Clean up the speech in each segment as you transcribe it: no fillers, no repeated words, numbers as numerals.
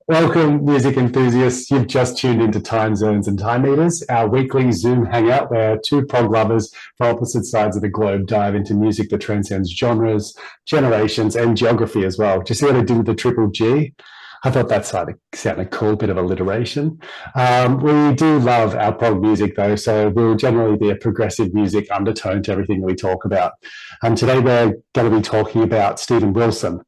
Welcome, music enthusiasts. You've just tuned into Time Zones and Time Meters, our weekly Zoom hangout where two prog lovers from opposite sides of the globe dive into music that transcends genres, generations, and geography as well. Do you see what I did with the triple G? I thought that sounded cool, bit of alliteration. We do love our prog music though, so we'll generally be a progressive music undertone to everything that we talk about. Today we're going to be talking about Steven Wilson.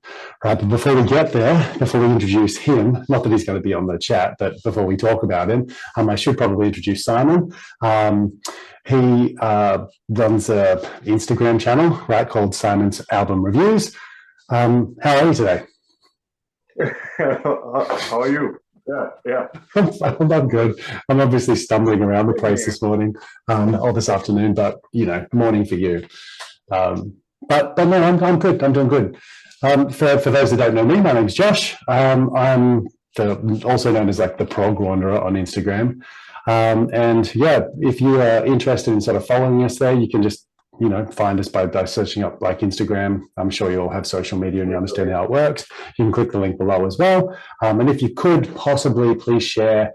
Right, but before we get there, before we introduce him, not that he's going to be on the chat, but before we talk about him, I should probably introduce Simon. He runs an Instagram channel, right, called Simon's Album Reviews. How are you today? How are you? Yeah. I'm good. I'm obviously stumbling around the place this morning or this afternoon, but morning for you. But no, I'm good. I'm doing good. For those that don't know me, my name's Josh. I'm also known as like the Prog Wanderer on Instagram. And yeah, if you are interested in sort of following us there, you can just find us by searching up like Instagram. I'm sure you all have social media and you understand how it works. You can click the link below as well. And if you could possibly please share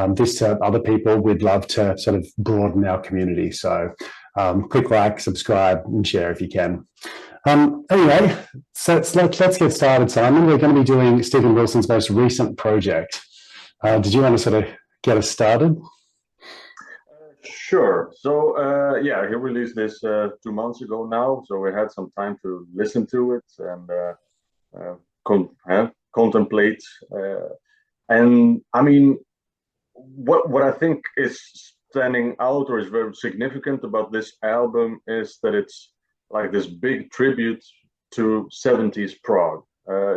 this to other people, we'd love to sort of broaden our community. So click like, subscribe, and share if you can. Anyway, so let's get started, Simon. We're going to be doing Steven Wilson's most recent project. Did you want to sort of get us started? Sure. So, he released this 2 months ago now. So we had some time to listen to it and contemplate. And I mean, what I think is standing out or is very significant about this album is that it's like this big tribute to 70s prog.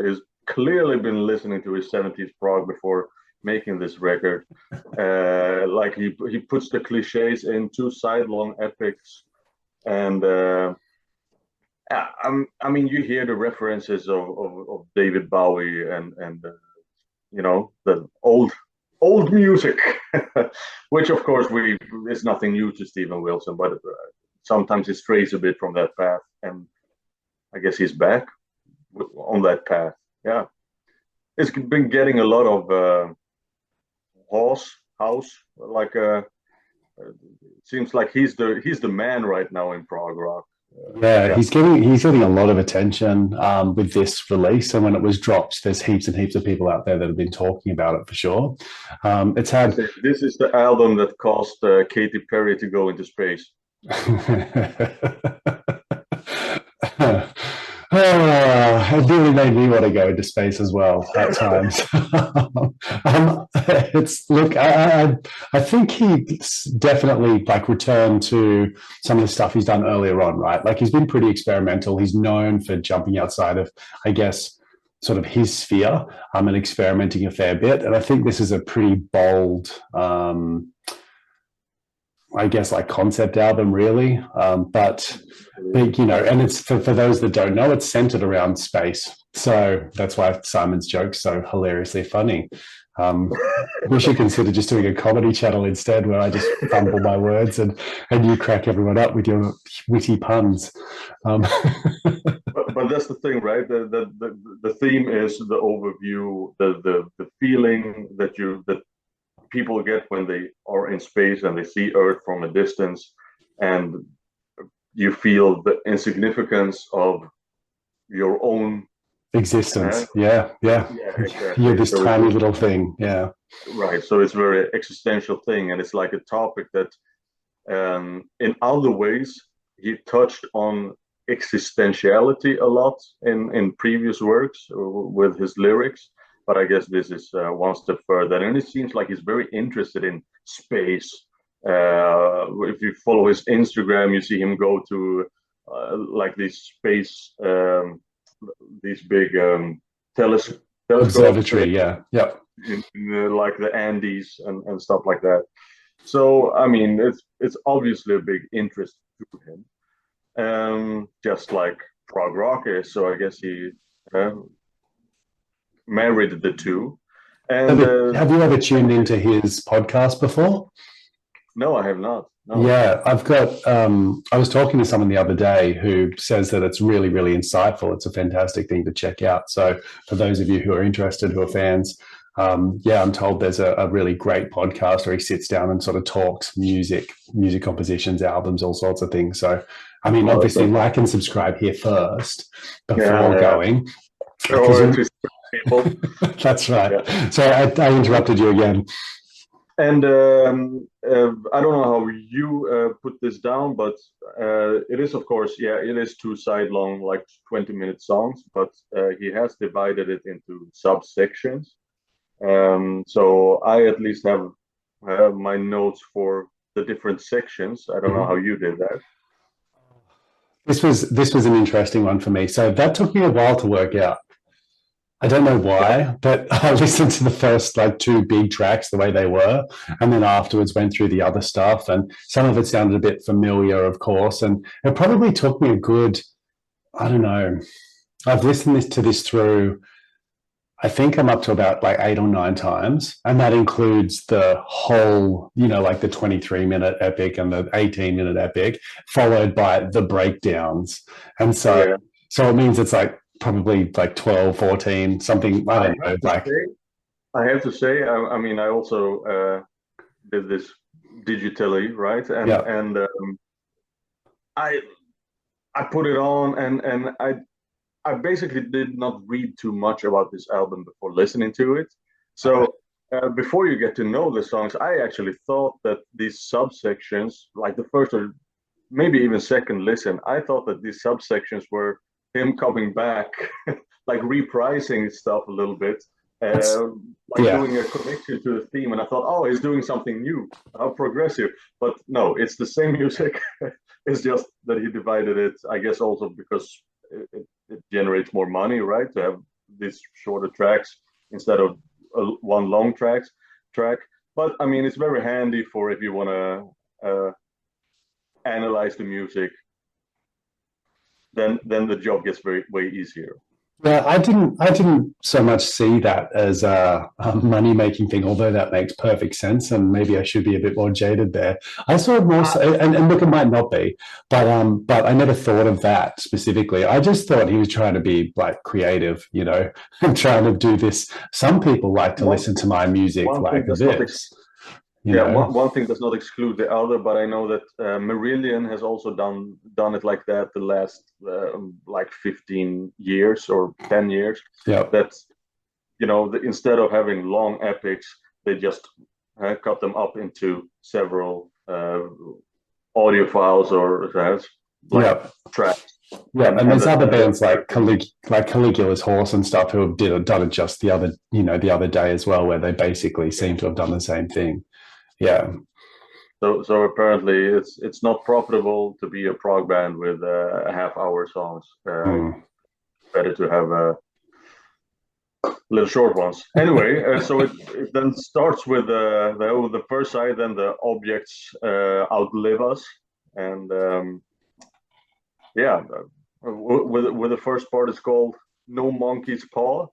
He's clearly been listening to his 70s prog before making this record. Like he puts the cliches in two sidelong epics, and I mean you hear the references of David Bowie and the old music, which of course is nothing new to Steven Wilson, but sometimes he strays a bit from that path, and I guess he's back on that path. Yeah, it's been getting a lot of house, like it seems like he's the man right now in prog rock. Yeah, he's getting a lot of attention with this release, and when it was dropped, there's heaps and heaps of people out there that have been talking about it for sure. This is the album that caused Katy Perry to go into space. It really made me want to go into space as well at times. I think he definitely like returned to some of the stuff he's done earlier on, right? Like he's been pretty experimental. He's known for jumping outside of, I guess, sort of his sphere and experimenting a fair bit. And I think this is a pretty bold I guess like concept album really, but and it's for those that don't know, it's centered around space, so that's why Simon's joke's so hilariously funny. We should consider just doing a comedy channel instead, where I just fumble my words and you crack everyone up with your witty puns. But that's the thing, right? The theme is the overview, the feeling that people get when they are in space and they see Earth from a distance, and you feel the insignificance of your own existence. Yeah, exactly. You're this tiny little thing. Yeah, right. So it's a very existential thing, and it's like a topic that, in other ways, he touched on existentiality a lot in previous works with his lyrics. But I guess this is one step further, and it seems like he's very interested in space. If you follow his Instagram, you see him go to like these space, these big telescopes, observatory, yeah, in like the Andes and stuff like that. So I mean, it's obviously a big interest to him, just like prog rock is. So I guess he married the two. And have you ever tuned into his podcast before? No, I have not. No. Yeah, I've got. I was talking to someone the other day who says that it's really, really insightful. It's a fantastic thing to check out. So, for those of you who are interested, who are fans, yeah, I'm told there's a really great podcast where he sits down and sort of talks music compositions, albums, all sorts of things. So, I mean, obviously, like and subscribe here first before going. Or to people. That's right. Yeah. So I interrupted you again. And I don't know how you put this down, but it is, of course, yeah, it is 2 side long, like 20-minute songs, but he has divided it into subsections. So I at least have my notes for the different sections. I don't know how you did that. This was an interesting one for me. So that took me a while to work out. I don't know why, but I listened to the first like 2 big tracks the way they were, and then afterwards went through the other stuff, and some of it sounded a bit familiar, of course, and it probably took me a good, I don't know, I've listened to this through, I think I'm up to about like 8 or 9 times, and that includes the whole, like the 23-minute epic and the 18-minute epic, followed by the breakdowns, and so it means it's like probably like 12, 14, something, I don't know. I have to say, I mean, I also did this digitally, right? And I put it on, and I basically did not read too much about this album before listening to it. So before you get to know the songs, I actually thought that these subsections, like the first or maybe even second listen, I thought that these subsections were him coming back, like reprising stuff a little bit, doing a connection to the theme. And I thought, oh, he's doing something new, how progressive. But no, it's the same music. It's just that he divided it, I guess, also because it generates more money, right? To have these shorter tracks instead of one long track. But I mean, it's very handy for if you want to analyze the music. Then the job gets way easier. Yeah, I didn't so much see that as a money making thing, although that makes perfect sense, and maybe I should be a bit more jaded there. I saw it more so, and look, it might not be, but I never thought of that specifically. I just thought he was trying to be like creative, and trying to do this. Some people like to listen to my music like this. One thing does not exclude the other, but I know that Marillion has also done it like that the last like 15 years or 10 years. Yeah. That instead of having long epics, they just cut them up into several audio files or tracks. Yeah, and there's other bands like Caligula's Horse and stuff who have done it just the other day as well, where they basically seem to have done the same thing. Yeah. So apparently it's not profitable to be a prog band with half-hour songs. Better to have little short ones. Anyway, so it then starts with the first side, then the objects outlive us, and with the first part is called No Monkey's Paw.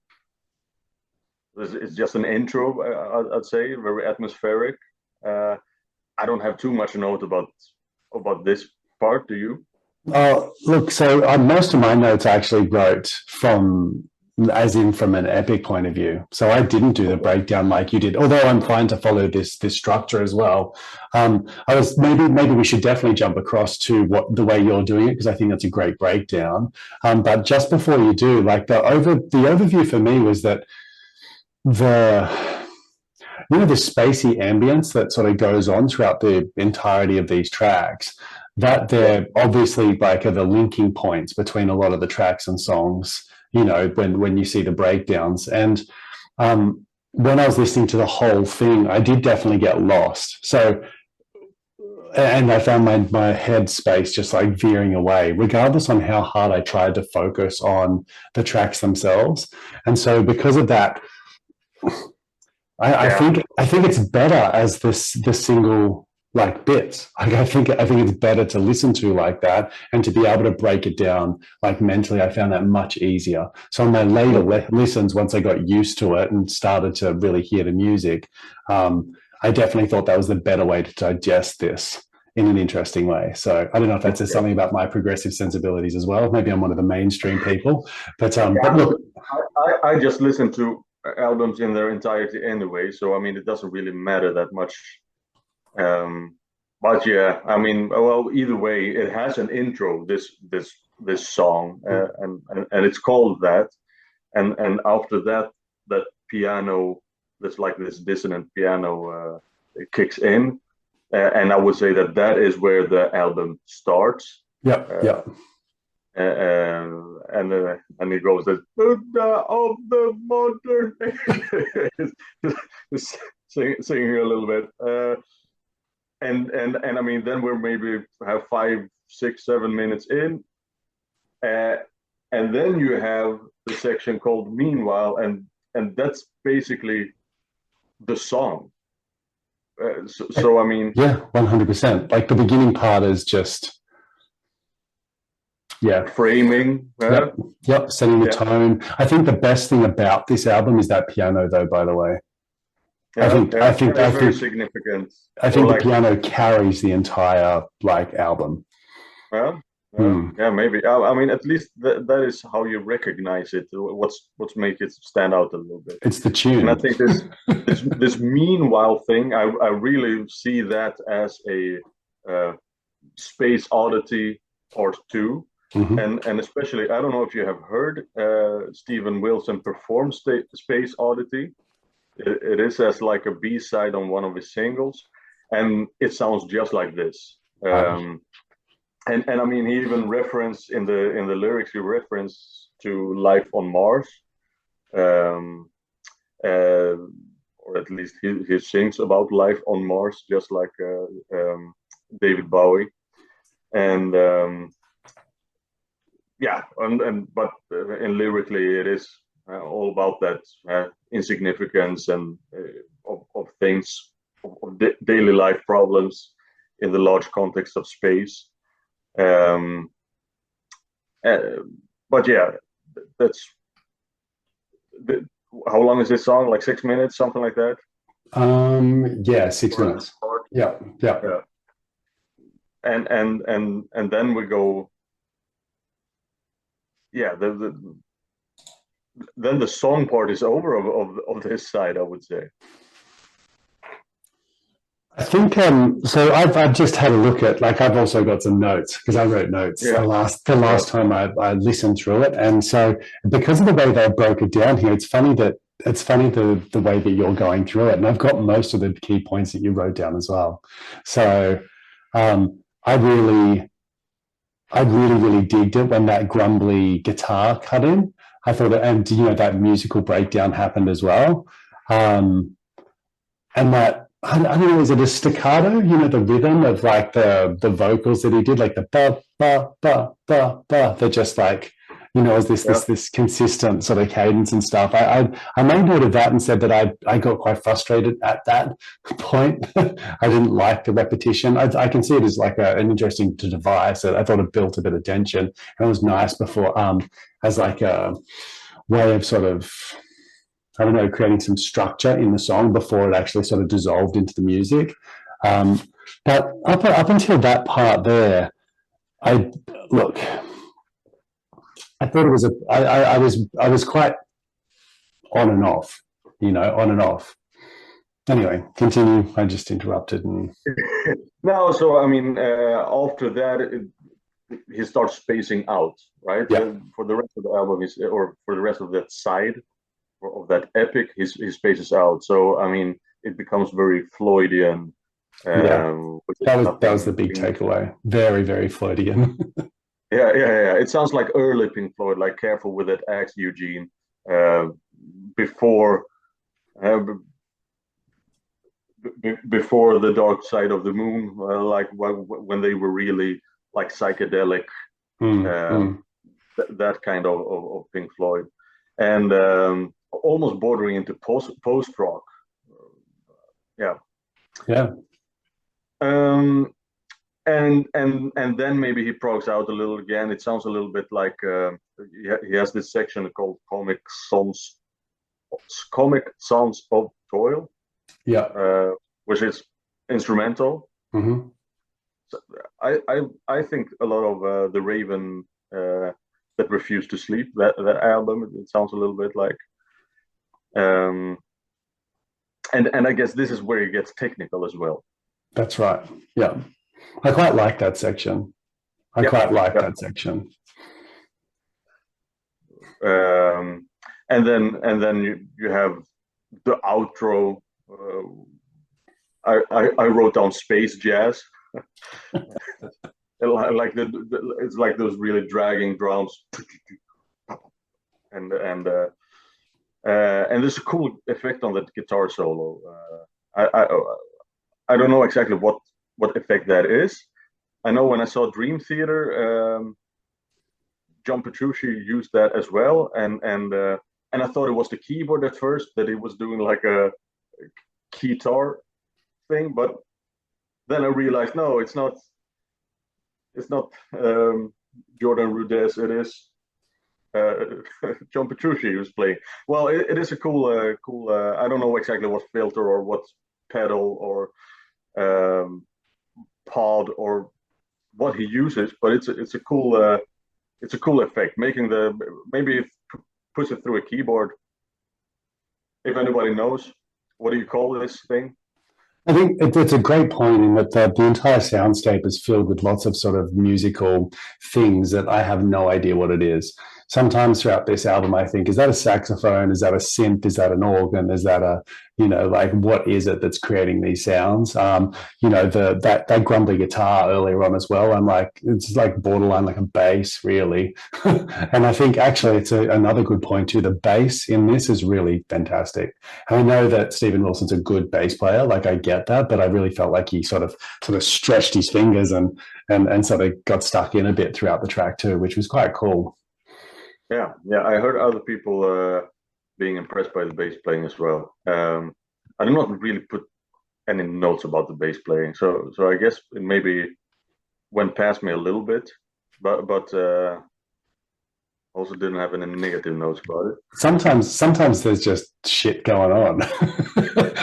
It's just an intro, I'd say, very atmospheric. I don't have too much note about this part. Do you? Oh, look, so most of my notes I actually wrote from an epic point of view. So I didn't do the breakdown like you did, although I'm fine to follow this structure as well. I was maybe we should definitely jump across to the way you're doing it, because I think that's a great breakdown. But just before you do, like the overview for me was that the spacey ambience that sort of goes on throughout the entirety of these tracks, that they're obviously like are the linking points between a lot of the tracks and songs, when you see the breakdowns. And when I was listening to the whole thing, I did definitely get lost. So, and I found my head space just like veering away, regardless on how hard I tried to focus on the tracks themselves. And so because of that, I think it's better as the single like bits. Like I think it's better to listen to like that and to be able to break it down like mentally. I found that much easier. So on my later listens, once I got used to it and started to really hear the music, I definitely thought that was the better way to digest this in an interesting way. So I don't know if that says something about my progressive sensibilities as well. Maybe I'm one of the mainstream people, but look, I just listened to albums in their entirety anyway, so I mean it doesn't really matter that much. But yeah, I mean, well, either way, it has an intro. This song, and it's called that. And after that, that piano, that's like this dissonant piano, it kicks in, and I would say that that is where the album starts. Yeah, yeah. And it goes the Buddha of the modern just singing a little bit, and I mean then we're maybe have 5, 6, 7 minutes in, uh, and then you have the section called Meanwhile, and that's basically the song. So I mean, yeah, 100%. Like the beginning part is just, yeah, framing. Yep, setting the tone. I think the best thing about this album is that piano, though. By the way, I think very significant. I think the piano carries the entire like album. Well, yeah, maybe. I mean, at least that is how you recognize it. What's make it stand out a little bit. It's the tune. And I think this meanwhile thing, I really see that as a space oddity or two. And especially, I don't know if you have heard Steven Wilson perform Space Oddity. It is as like a B-side on one of his singles, and it sounds just like this. And I mean, he even referenced in the lyrics, he referenced to life on Mars, or at least he sings about life on Mars, just like David Bowie, and yeah, but lyrically, it is all about that insignificance and of things, of daily life problems in the large context of space. But yeah, that's how long is this song? Like 6 minutes, something like that. Yeah, 6 minutes. Yeah. And then we go. Yeah, then the song part is over of this side, I would say. I think so. I've just had a look at, like, I've also got some notes because I wrote notes the last time I listened through it, and so because of the way they broke it down here, it's funny the way that you're going through it, and I've got most of the key points that you wrote down as well. So I really digged it when that grumbly guitar cut in. I thought, and that musical breakdown happened as well, and that. I don't know, is it a staccato? The rhythm of like the vocals that he did, like the ba ba ba ba ba. They're just like, is this consistent sort of cadence and stuff. I made note of that and said that I got quite frustrated at that point. I didn't like the repetition. I can see it as like an interesting device. I thought it built a bit of tension, and it was nice before as like a way of sort of, I don't know, creating some structure in the song before it actually sort of dissolved into the music. But up until that part there, I thought it was I was quite on and off, on and off. Anyway, continue. I just interrupted. No, so I mean, after that, he starts spacing out, right? Yeah. For the rest of the album, or for the rest of that side of that epic, he spaces out. So I mean, it becomes very Floydian. That was the big takeaway. Very, very Floydian. Yeah. It sounds like early Pink Floyd, like "Careful with That Axe, Eugene," before before the Dark Side of the Moon, like when they were really like psychedelic, that kind of Pink Floyd, and almost bordering into post rock. Yeah. And then maybe he progs out a little again. It sounds a little bit like he has this section called Comic Sons of Toil. Yeah. Which is instrumental. Mm-hmm. So I think a lot of the Raven that Refused to Sleep, that album, it sounds a little bit like Um, and I guess this is where it gets technical as well. That's right. Yeah. I quite like that section. I Yeah, quite like yeah. that section. And then you have the outro. I wrote down space jazz. Like it's like those really dragging drums, and there's a cool effect on that guitar solo. I don't know exactly what effect that is. I know when I saw Dream Theater, John Petrucci used that as well, and I thought it was the keyboard at first, that he was doing like a guitar thing, but then I realized no, it's not. It's not Jordan Rudess. It is John Petrucci who's playing. Well, it is a cool. I don't know exactly what filter or what pedal or pod or what he uses, but it's a cool effect. Making the maybe if puts it through a keyboard. If anybody knows, what do you call this thing? I think it's a great point in that the entire soundscape is filled with lots of sort of musical things that I have no idea what it is. Sometimes throughout this album, I think, is that a saxophone? Is that a synth? Is that an organ? Is that a, like what is it that's creating these sounds? That grumbly guitar earlier on as well. I'm like, it's like borderline like a bass, really. And I think actually it's another good point too. The bass in this is really fantastic. I know that Stephen Wilson's a good bass player, like I get that, but I really felt like he sort of stretched his fingers and sort of got stuck in a bit throughout the track too, which was quite cool. Yeah, yeah. I heard other people being impressed by the bass playing as well. I did not really put any notes about the bass playing, so I guess it maybe went past me a little bit, but also didn't have any negative notes about it. Sometimes there's just shit going on.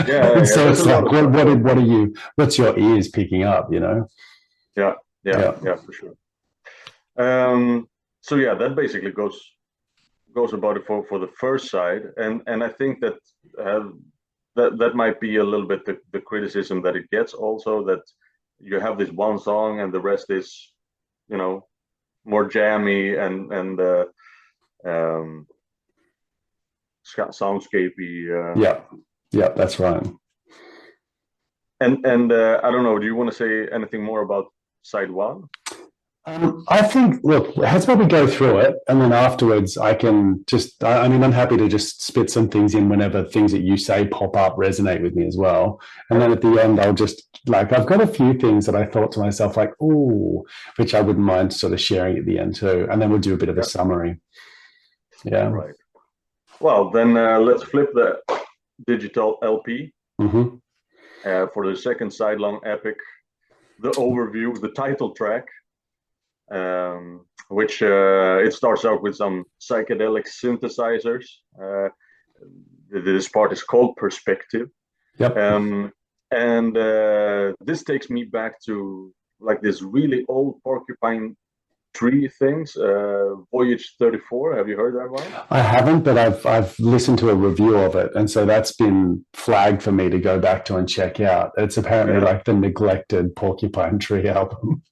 Yeah, So there's it's a lot like, of stuff. what's your ears picking up, Yeah, yeah, Yeah. yeah, for sure. So yeah, that basically goes about it for the first side, and I think that that might be a little bit the criticism that it gets also, that you have this one song and the rest is, more jammy and um, soundscapey. Yeah. Yeah, that's right. And I don't know. Do you want to say anything more about side one? I think, look, let's probably go through it. And then afterwards, I can just, I mean, I'm happy to just spit some things in whenever things that you say pop up resonate with me as well. And then at the end, I'll just, like, I've got a few things that I thought to myself, like, ooh, which I wouldn't mind sort of sharing at the end too. And then we'll do a bit of a Yeah. summary. Yeah. Right. Well, then let's flip the digital LP Mm-hmm. for the second sidelong epic, the overview, the title track, which it starts out with some psychedelic synthesizers. This part is called Perspective. Yep. And this takes me back to like this really old porcupine tree things, Voyage 34. Have you heard that one? I haven't, but I've listened to a review of it, and so that's been flagged for me to go back to and check out. It's apparently like the neglected Porcupine Tree album.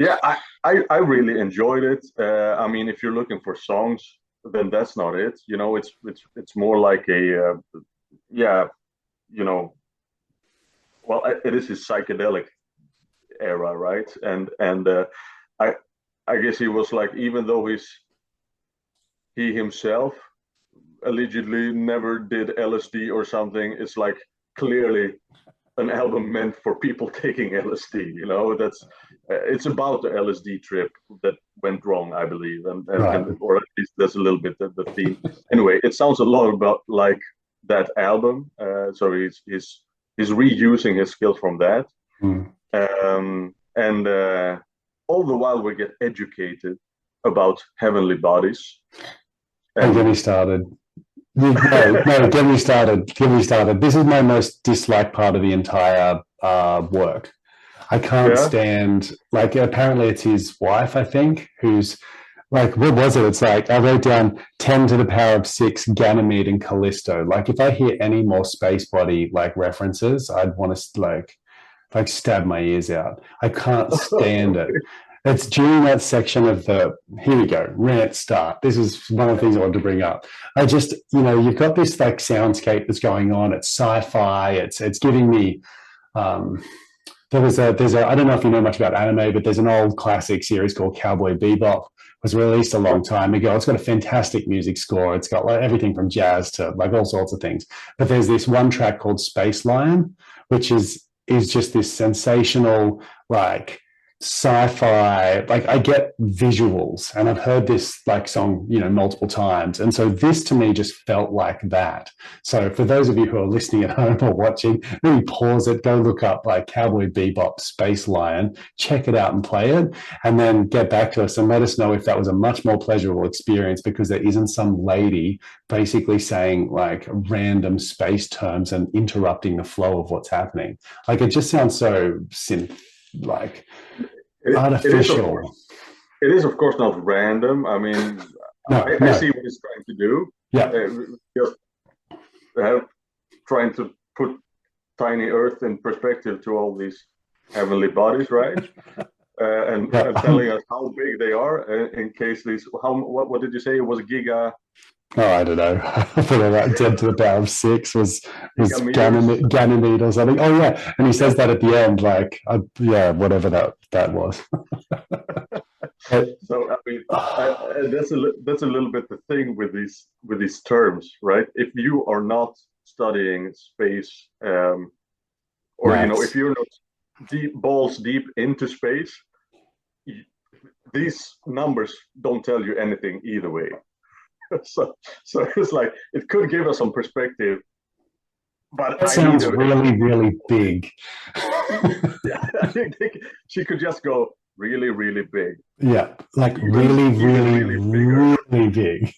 Yeah, I really enjoyed it. I mean, if you're looking for songs, then that's not it. It's more like a yeah, you know, well, it is his psychedelic era, right? And I I guess he was like, even though he himself allegedly never did LSD or something, it's like clearly an album meant for people taking LSD. That's it's about the LSD trip that went wrong, I believe, and or at least that's a little bit the theme. Anyway, it sounds a lot about like that album. So he's reusing his skills from that, and all the while we get educated about heavenly bodies. And get me started. No, get me started. Get me started. This is my most disliked part of the entire work. I can't stand, like, apparently it's his wife, I think, who's like what was it? It's like I wrote down 10 to the power of 6 Ganymede and Callisto. Like if I hear any more space body like references, I'd want to like stab my ears out. I can't stand it. It's during that section of the here we go, rant start. This is one of the things I wanted to bring up. I just, you've got this like soundscape that's going on. It's sci-fi. It's giving me there's a I don't know if you know much about anime, but there's an old classic series called Cowboy Bebop. It was released a long time ago. It's got a fantastic music score. It's got like everything from jazz to like all sorts of things. But there's this one track called Space Lion, which is just this sensational like sci-fi. Like I get visuals, and I've heard this like song multiple times, and so this to me just felt like that. So for those of you who are listening at home or watching, really pause it, go look up like Cowboy Bebop Space Lion, check it out and play it, and then get back to us and let us know if that was a much more pleasurable experience, because there isn't some lady basically saying like random space terms and interrupting the flow of what's happening. Like it just sounds so like artificial. It is, of course, not random. I mean, I see what he's trying to do. Yeah. Just trying to put tiny Earth in perspective to all these heavenly bodies, right? And telling us how big they are in case these. What did you say? It was giga. Oh, I don't know. I thought that 10 to the power of 6 was Ganymede or something. Oh, yeah. And he says that at the end, like, whatever that was. So I mean, that's a little bit the thing with these terms, right? If you are not studying space, or if you're not balls deep into space, these numbers don't tell you anything either way. So it's like it could give us some perspective, but that sounds really, really big. Yeah, I think she could just go really, really big. Yeah, like really, really big.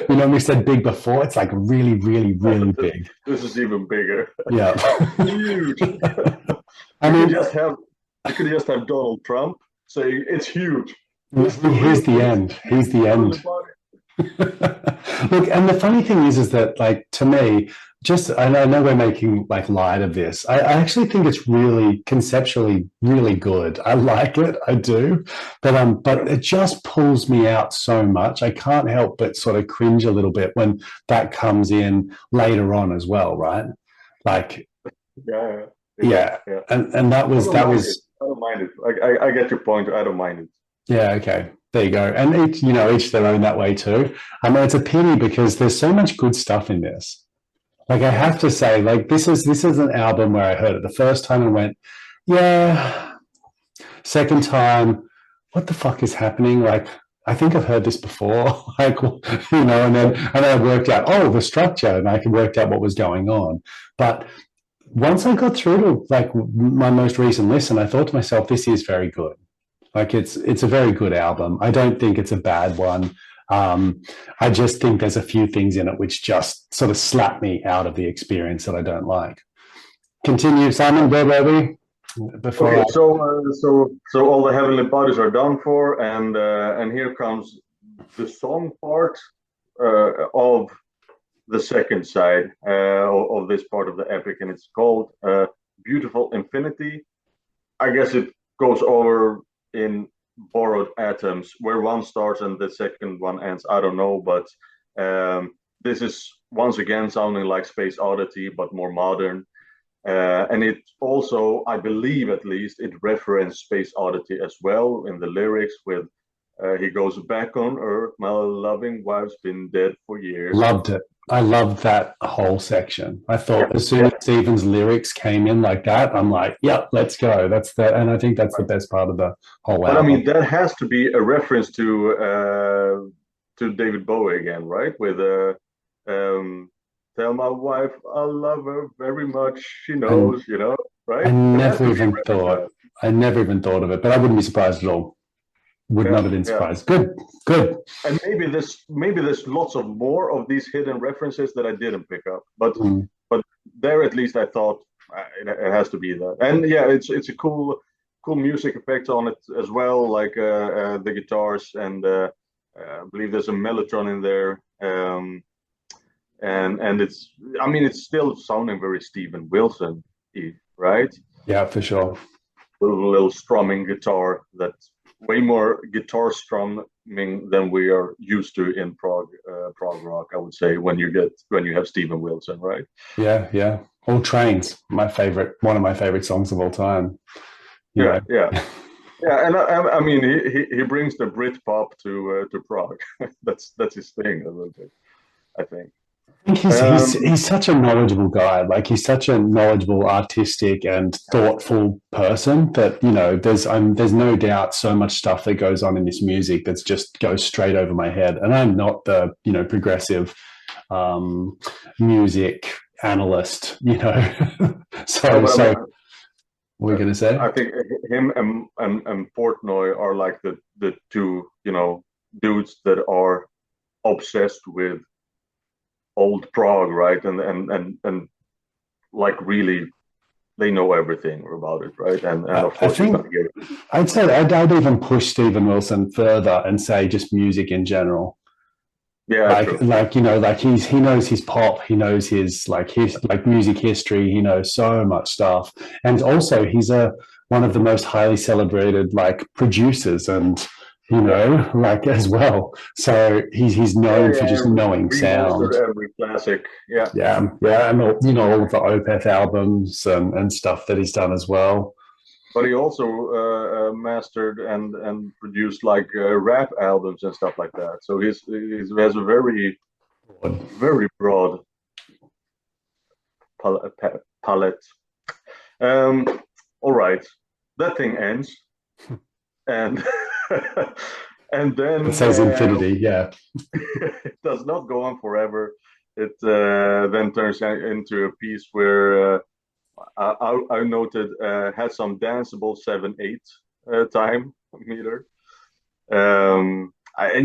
We said big before. It's like really, really, really big. This is even bigger. Yeah, huge. You could just have Donald Trump saying it's huge. Here's the end. Here's the end. Look, and the funny thing is that, like, to me, I know we're making like light of this. I actually think it's really conceptually really good. I like it, I do, but it just pulls me out so much. I can't help but sort of cringe a little bit when that comes in later on as well, right? Like, yeah. And that was. I don't mind it. I get your point. I don't mind it. Yeah. Okay. There you go. And each their own that way too. I mean, it's a pity because there's so much good stuff in this. Like I have to say, like this is an album where I heard it the first time and went, yeah. Second time, what the fuck is happening? Like I think I've heard this before. Like and then I worked out the structure, and I worked out what was going on. But once I got through to like my most recent listen, I thought to myself, this is very good. Like it's a very good album. I don't think it's a bad one. I just think there's a few things in it which just sort of slap me out of the experience that I don't like. Continue, Simon. Where were we? So all the heavenly bodies are done for, and here comes the song part of the second side of this part of the epic, and it's called "Beautiful Infinity." I guess it goes over in borrowed atoms where one starts and the second one ends. I don't know, but this is once again sounding like Space Oddity but more modern, and it also, I believe at least, it referenced Space Oddity as well in the lyrics with he goes back on Earth, my loving wife's been dead for years. Loved it. I loved that whole section. I thought as soon as Stephen's lyrics came in like that, I'm like, yep, let's go. That's that, and I think that's the best part of the whole album. But I mean, that has to be a reference to David Bowie again, right? With tell my wife I love her very much. She knows, right? I never even thought of it, but I wouldn't be surprised at all. Would not have been surprised. Good. And maybe there's lots of more of these hidden references that I didn't pick up, but there at least I thought it has to be that. And yeah, it's a cool cool music effects on it as well, like the guitars, and I believe there's a mellotron in there. And it's, I mean, it's still sounding very Steven Wilson, right? Yeah, for sure. Little strumming guitar, that's way more guitar strumming than we are used to in prog rock, I would say, when you have Steven Wilson, right? Yeah, yeah. All Trains, one of my favorite songs of all time. You Yeah, know. yeah, yeah. And I mean, he brings the Brit pop to prog. That's his thing a little bit, I think. I think Um, he's such a knowledgeable guy. Like he's such a knowledgeable, artistic, and thoughtful person that there's no doubt so much stuff that goes on in this music that's just goes straight over my head. And I'm not the progressive um, music analyst. no, So but I mean, what are we going to say? I think him and Portnoy are like the two, dudes that are obsessed with old Prague, right? And like really, they know everything about it, right? And of I course, he's think gonna get it. I'd say I'd even push Steven Wilson further and say just music in general. Yeah, true. Like he knows his pop, he knows his music history, he knows so much stuff, and also he's one of the most highly celebrated like producers, and Yeah, like as well. So he's yeah, known for yeah. just knowing Remastered sound. every classic. Yeah, Yeah, yeah, and all of the Opeth albums and stuff that he's done as well. but he also mastered and produced like rap albums and stuff like that. So he has a very broad palette. Um, all right, that thing ends, and and It then says infinity, yeah. it does not go on forever. It then turns into a piece where I noted had some danceable 7/8 time meter, and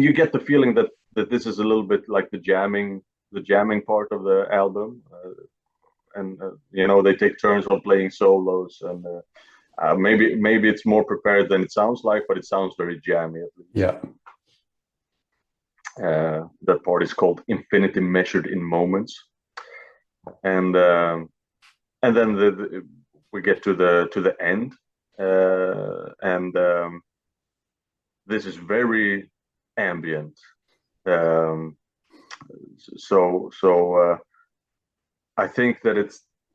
you get the feeling that this is a little bit like the jamming part of the album, and they take turns on playing solos, and maybe it's more prepared than it sounds like, but it sounds very jammy at least. Yeah. That part is called Infinity Measured in Moments, and then we get to the end, and this is very ambient. Um, so I think that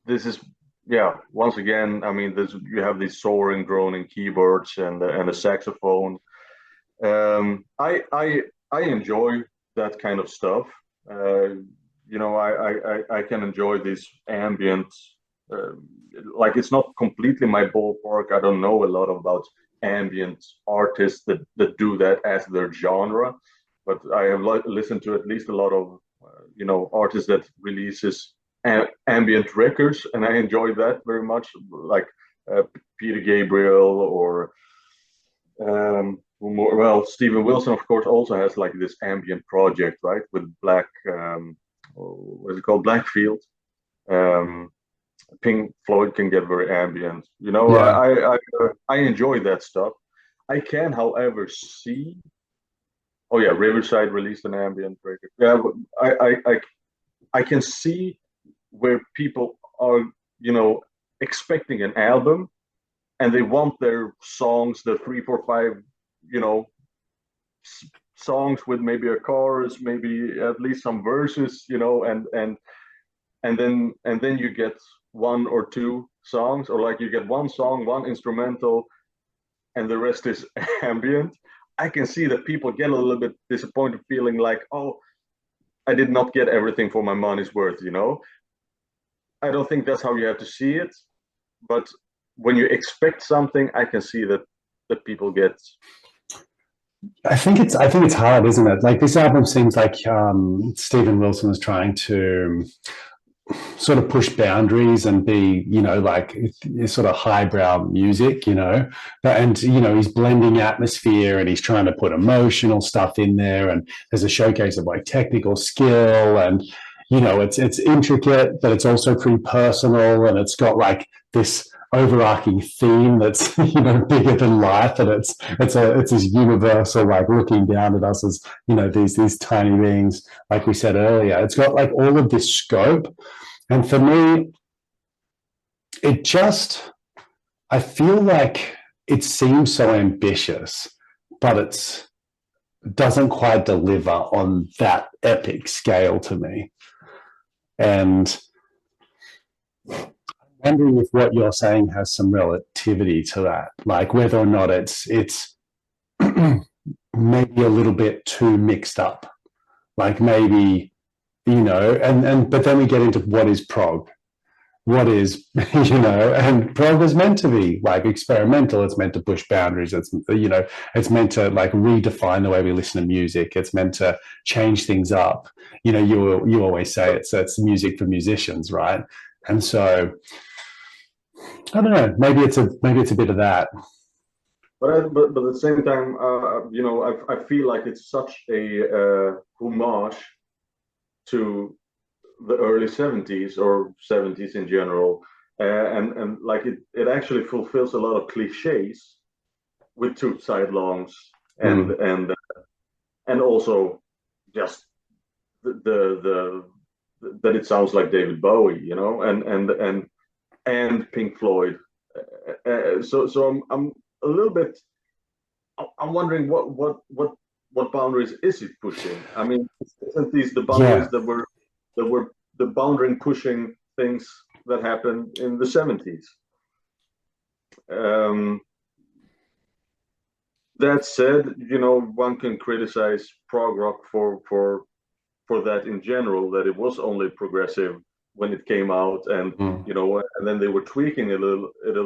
this is, yeah. Once again, I mean, you have these soaring, droning keyboards and a saxophone. I enjoy that kind of stuff. I can enjoy this ambient. Uh, like it's not completely my ballpark. I don't know a lot about ambient artists that do that as their genre, but I have listened to at least a lot of artists that releases ambient records, and I enjoy that very much. Like Peter Gabriel or well, Steven Wilson, of course, also has like this ambient project, right? With what is it called? Blackfield. Um, Pink Floyd can get very ambient. Yeah. I enjoy that stuff. I can, however, see. Oh yeah, Riverside released an ambient record. Yeah, I can see where people are, expecting an album, and they want their songs, the three, four, five, you know, songs with maybe a chorus, maybe at least some verses, and then you get one or two songs, or like you get one song, one instrumental, and the rest is ambient. I can see that people get a little bit disappointed, feeling like, oh, I did not get everything for my money's worth. I don't think that's how you have to see it, but when you expect something, I can see that people get. I think it's hard, isn't it? Like this album seems like Steven Wilson is trying to sort of push boundaries and be, like sort of highbrow music, and he's blending atmosphere and he's trying to put emotional stuff in there, and there's a showcase of like technical skill, and it's intricate, but it's also pretty personal, and it's got like this overarching theme that's bigger than life, and it's this universal, like looking down at us as these tiny beings, like we said earlier. It's got like all of this scope, and for me, I feel like it seems so ambitious, but it doesn't quite deliver on that epic scale to me. And I'm wondering if what you're saying has some relativity to that, like whether or not it's maybe a little bit too mixed up, like maybe, but then we get into what is prog, what is, and prog is meant to be like experimental. It's meant to push boundaries. It's meant to like redefine the way we listen to music. It's meant to change things up. You always say it's music for musicians, right? And so I don't know, maybe it's a bit of that. But at the same time, I feel like it's such a homage to the early 70s or 70s in general, and like it actually fulfills a lot of cliches with two side longs and also just the that it sounds like David Bowie, and Pink Floyd. So I'm a little bit. I'm wondering what boundaries is it pushing? I mean, isn't these the boundaries that were the boundary pushing things that happened in the 70s? That said, one can criticize prog rock for that in general, that it was only progressive when it came out, and and then they were tweaking it a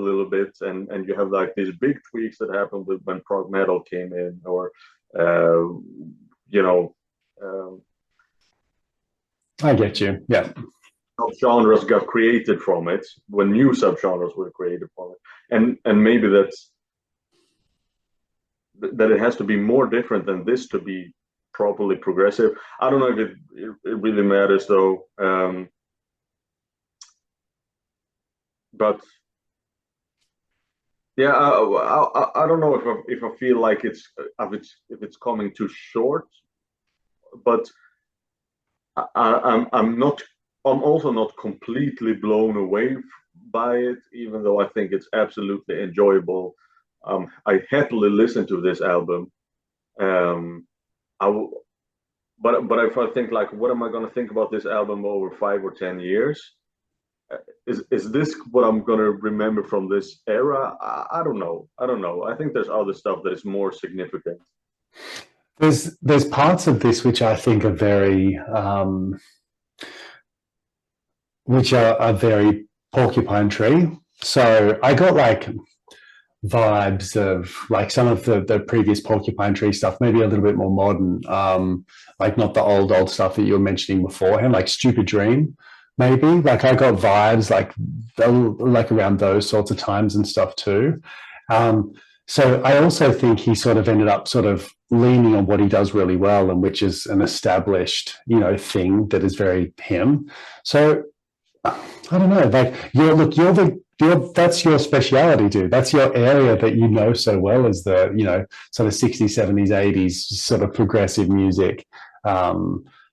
little bit, and you have like these big tweaks that happened when prog metal came in, or I get you. Yeah. Subgenres got created from it when new subgenres were created from it, and maybe that it has to be more different than this to be properly progressive. I don't know if it really matters though. But yeah, I don't know if I feel like if it's coming too short, but I'm also not completely blown away by it, even though I think it's absolutely enjoyable. I happily listen to this album. But if I think like, what am I going to think about this album over 5 or 10 years? Is this what I'm going to remember from this era? I don't know. I think there's other stuff that is more significant. There's parts of this which I think are very very Porcupine Tree. So I got like vibes of like some of the previous Porcupine Tree stuff, maybe a little bit more modern, like not the old stuff that you were mentioning beforehand, like Stupid Dream, maybe. Like I got vibes like around those sorts of times and stuff too. So I also think he sort of ended up sort of leaning on what he does really well, and which is an established, thing that is very him. So I don't know, like that's your speciality, dude. That's your area that you know so well, as the, sort of 60s, 70s, 80s sort of progressive music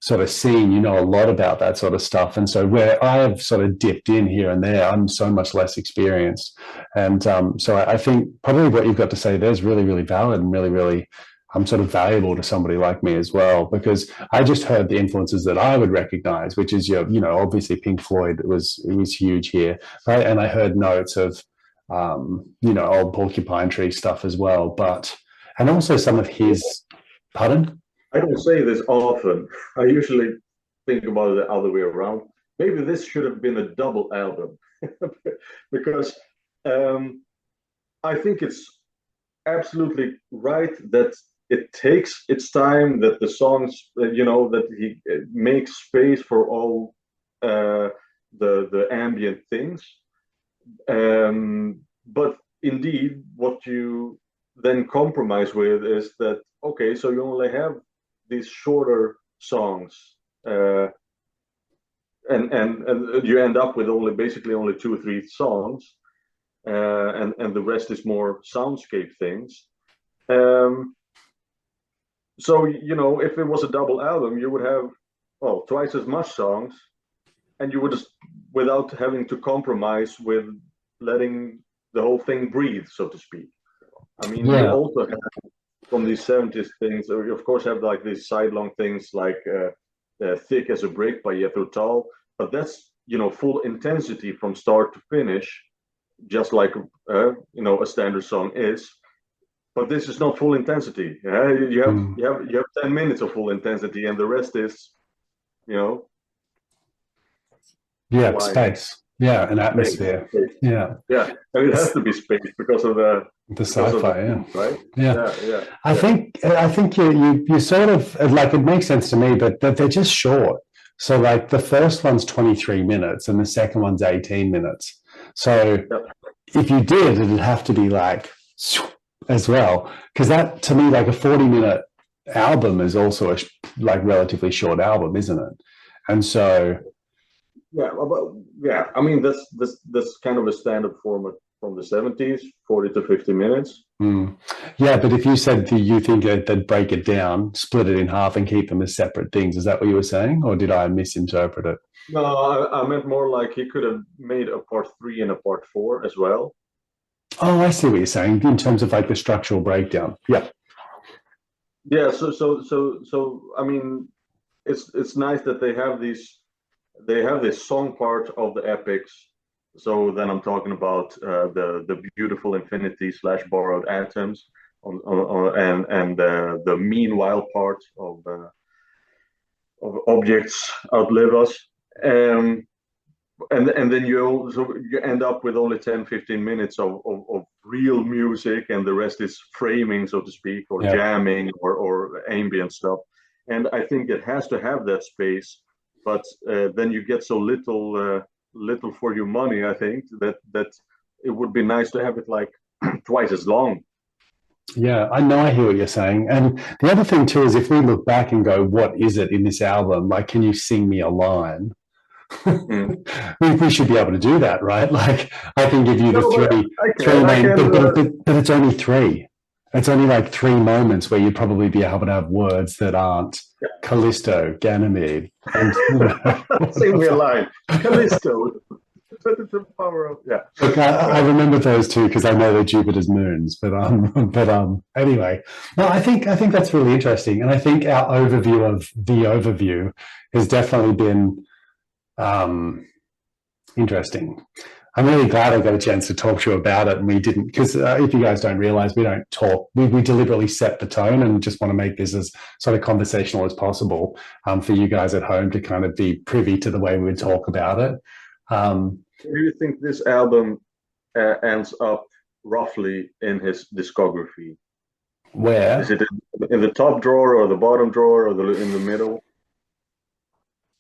sort of scene. You know a lot about that sort of stuff. And so where I have sort of dipped in here and there, I'm so much less experienced. And so I think probably what you've got to say there is really, really valid and really, really sort of valuable to somebody like me as well, because I just heard the influences that I would recognize, which is obviously Pink Floyd was huge here, right? And I heard notes of old Porcupine Tree stuff as well, and also some of his. Pardon? I don't say this often. I usually think about it the other way around. Maybe this should have been a double album because I think it's absolutely right that it takes its time, that the songs, that he makes space for all the ambient things. But indeed, what you then compromise with is that, okay, so you only have these shorter songs, and you end up with basically only 2 or 3 songs. and the rest is more soundscape things. Um, so if it was a double album, you would have twice as much songs, and you would just without having to compromise with letting the whole thing breathe, so to speak. I mean, you Yeah. also have from these 70s things, or you of course have like these sidelong things like Thick as a Brick by Jethro Tull, but that's full intensity from start to finish, just like a standard song is. But this is not full intensity. Yeah? You have 10 minutes of full intensity, and the rest is you know Yeah, quiet. space. Yeah, an atmosphere. Space. Yeah. Yeah, and it has to be space because of the Sci-fi, yeah. theme, right? Yeah. Yeah. I think you sort of like, it makes sense to me, but they're just short. So like the first one's 23 minutes and the second one's 18 minutes. So if you did, it'd have to be like as well, because that to me, like a 40-minute album is also a like relatively short album, isn't it? And so I mean that's kind of a standard format from the 70s, 40 to 50 minutes. Yeah, but if you said you think they'd break it down, split it in half, and keep them as separate things, is that what you were saying, or did I misinterpret it? No, I meant more like he could have made a part 3 and a part 4 as well. Oh, I see what you're saying in terms of like the structural breakdown. Yeah. Yeah. So. I mean, it's nice that they have these. They have this song part of the epics. So then I'm talking about the beautiful infinity / borrowed atoms, and the meanwhile part of objects outlive us. Um, and then you end up with only 10-15 minutes of real music, and the rest is framing, so to speak, or jamming or ambient stuff. And I think it has to have that space, but then you get so little for your money. I think that it would be nice to have it like twice as long. Yeah, I know, I hear what you're saying. And the other thing too is, if we look back and go, what is it in this album? Like, can you sing me a line? We should be able to do that, right? Like, I can give you the three main, but it's only three. It's only like three moments where you'd probably be able to have words that aren't Callisto, Ganymede, and sing me a line, Callisto. The power of Look, I remember those two because I know they're Jupiter's moons. But anyway, no, I think that's really interesting, and I think our overview of the overview has definitely been interesting. I'm really glad I got a chance to talk to you about it, and we didn't, because if you guys don't realize, we don't talk. We deliberately set the tone and just want to make this as sort of conversational as possible for you guys at home to kind of be privy to the way we would talk about it. Do you think this album ends up roughly in his discography? Where is it in the top drawer or the bottom drawer or in the middle?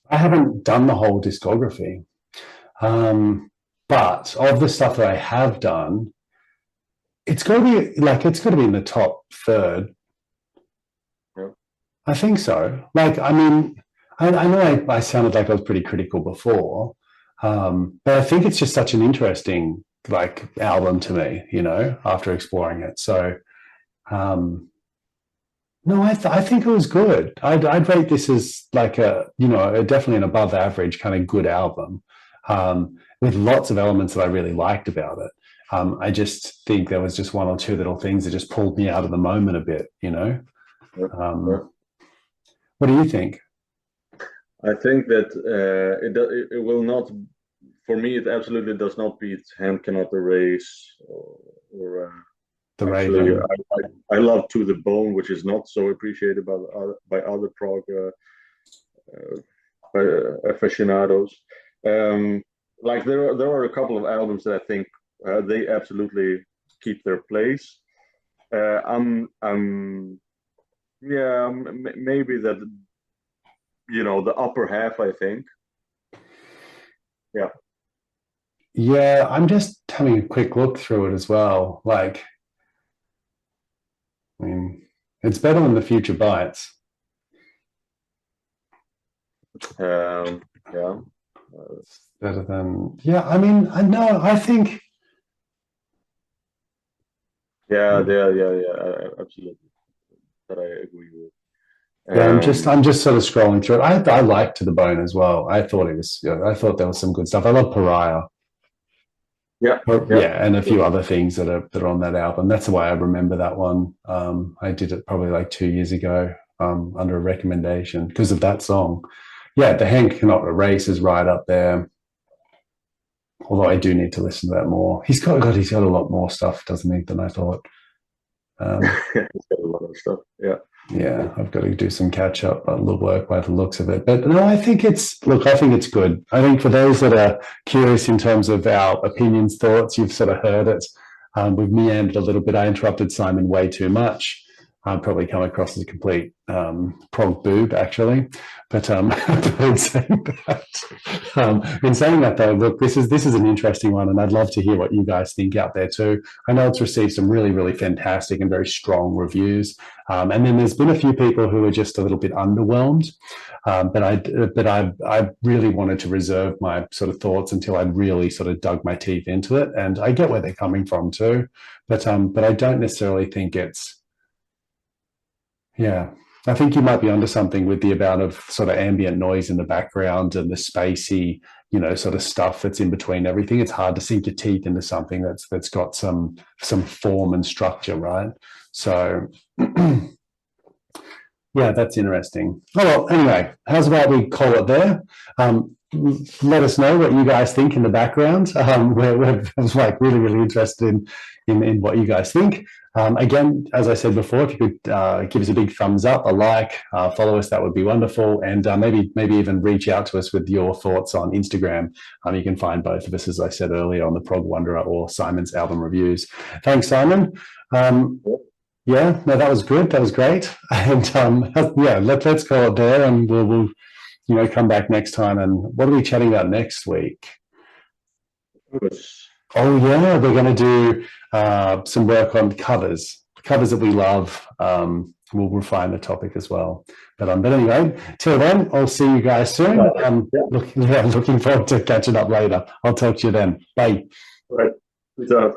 I haven't done the whole discography. But of the stuff that I have done, it's got to be in the top third. Yeah. I think so. Like, I mean, I know I sounded like I was pretty critical before, but I think it's just such an interesting like album to me, after exploring it. So, no, I think it was good. I'd rate this as like definitely an above average kind of good album. With lots of elements that I really liked about it. I just think there was just one or two little things that just pulled me out of the moment a bit, Yeah. What do you think? I think that it will not, for me, it absolutely does not beat Hand Cannot Erase or The actually, Raven. I love To the Bone, which is not so appreciated by other prog aficionados. Like there are a couple of albums that I think they absolutely keep their place. Maybe that the upper half. I think. Yeah, I'm just having a quick look through it as well. Like, I mean, it's better than The Future Bites. Yeah. Better than, yeah. I mean, I know. I think Yeah, yeah, absolutely. That I agree with. Yeah, Um, I'm just sort of scrolling through it. I liked To the Bone as well. I thought it was, I thought there was some good stuff. I love Pariah. yeah, yeah, Yeah, and a few other things that are on that album. That's the way I remember that one. I did it probably like 2 years ago, under a recommendation because of that song. Yeah, The Hand Cannot Erase is right up there. Although I do need to listen to that more. He's got a lot more stuff, doesn't he, than I thought. Um, it's got a lot of stuff. Yeah, yeah, I've got to do some catch up on the work by the looks of it. But no, I think I think it's good. I think for those that are curious in terms of our opinions, thoughts, you've sort of heard it. We've meandered a little bit. I interrupted Simon way too much. I'd probably come across as a complete prog boob, actually. But in saying that, though, look, this is an interesting one, and I'd love to hear what you guys think out there too. I know it's received some really, really fantastic and very strong reviews. And then there's been a few people who are just a little bit underwhelmed. I really wanted to reserve my sort of thoughts until I'd really sort of dug my teeth into it. And I get where they're coming from too, but I don't necessarily think it's, yeah. I think you might be onto something with the amount of sort of ambient noise in the background and the spacey, sort of stuff that's in between everything. It's hard to sink your teeth into something that's got some form and structure, right? So yeah, that's interesting. Oh, well, anyway, how's about we call it there? Let us know what you guys think in the background. We're like really, really interested in what you guys think. Again, as I said before, if you could give us a big thumbs up, a like, follow us, that would be wonderful. And maybe even reach out to us with your thoughts on Instagram. You can find both of us, as I said earlier, on the Prog Wanderer or Simon's album reviews. Thanks, Simon. Yeah, no, that was good. That was great. And yeah, let's call it there, and we'll come back next time. And what are we chatting about next week? Oh yeah, we're going to do some work on covers that we love. We'll refine the topic as well. But anyway, till then, I'll see you guys soon. Looking forward to catching up later. I'll talk to you then. Bye. right. Good job.